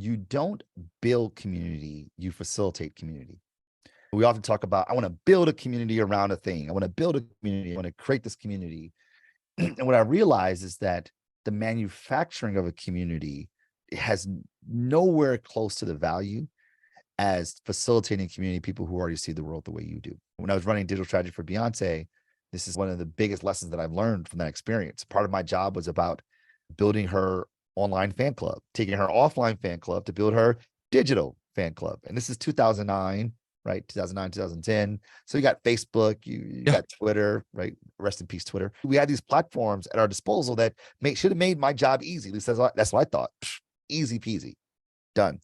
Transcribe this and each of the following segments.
you don't build community, you facilitate community. We often talk about, I want to build a community around a thing. I want to build a community. I want to create this community. And what I realize is that the manufacturing of a community has nowhere close to the value as facilitating community, people who already see the world the way you do. When I was running digital strategy for Beyoncé, this is one of the biggest lessons that I've learned from that experience. Part of my job was about building her online fan club, taking her offline fan club to build her digital fan club. And this is 2009, right? 2009, 2010. So you got Facebook, you Yeah. got Twitter, right? Rest in peace, Twitter. We had these platforms at our disposal that should have made my job easy. At least that's what I thought. Easy peasy, done.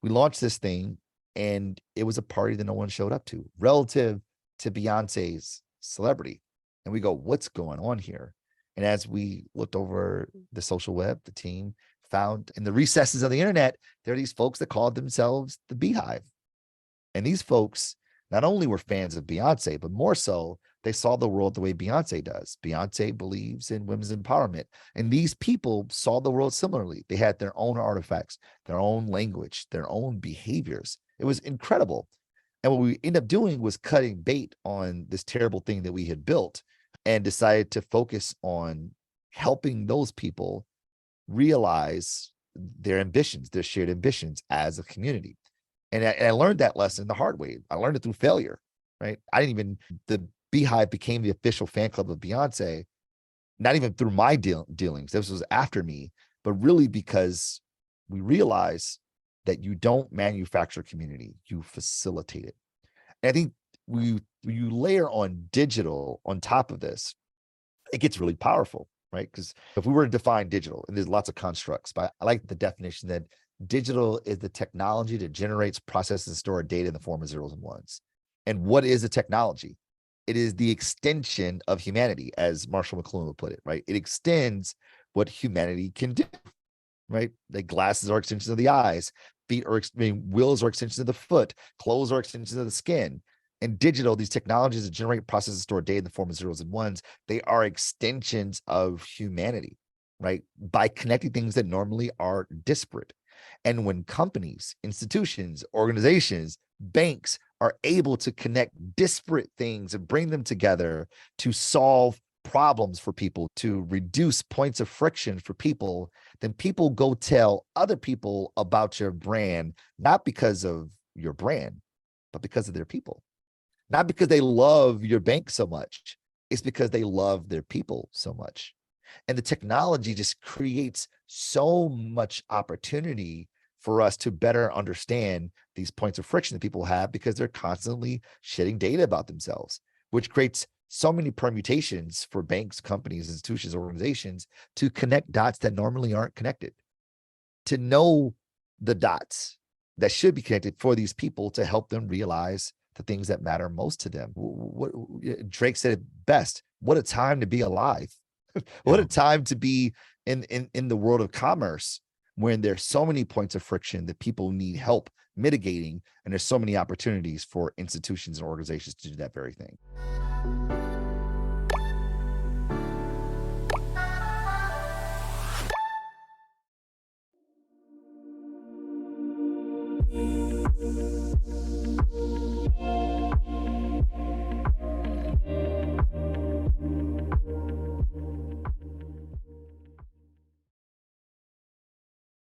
We launched this thing and it was a party that no one showed up to relative to Beyonce's celebrity. And we go, what's going on here? And as we looked over the social web, the team found in the recesses of the internet, there are these folks that called themselves the Beehive. And these folks not only were fans of Beyonce, but more so, they saw the world the way Beyonce does. Beyonce believes in women's empowerment. And these people saw the world similarly. They had their own artifacts, their own language, their own behaviors. It was incredible. And what we ended up doing was cutting bait on this terrible thing that we had built and decided to focus on helping those people realize their ambitions, their shared ambitions as a community. And I learned that lesson the hard way. I learned it through failure, right? The Beehive became the official fan club of Beyonce, not even through my dealings. This was after me, but really because we realized that you don't manufacture community, you facilitate it. And I think you layer on digital on top of this, it gets really powerful, right? Because if we were to define digital, and there's lots of constructs, but I like the definition that digital is the technology that generates, processes, and store data in the form of zeros and ones. And what is the technology? It is the extension of humanity, as Marshall McLuhan would put it, right? It extends what humanity can do, right? Like glasses are extensions of the eyes, wheels are extensions of the foot, clothes are extensions of the skin. And digital, these technologies that generate, process, and store data in the form of zeros and ones, they are extensions of humanity, right? By connecting things that normally are disparate. And when companies, institutions, organizations, banks are able to connect disparate things and bring them together to solve problems for people, to reduce points of friction for people, then people go tell other people about your brand, not because of your brand, but because of their people. Not because they love your bank so much. It's because they love their people so much. And the technology just creates so much opportunity for us to better understand these points of friction that people have because they're constantly shedding data about themselves, which creates so many permutations for banks, companies, institutions, organizations to connect dots that normally aren't connected, to know the dots that should be connected for these people to help them realize the things that matter most to them. Drake said it best. What a time to be alive. What Yeah. a time to be in the world of commerce when there's so many points of friction that people need help mitigating, and there's so many opportunities for institutions and organizations to do that very thing.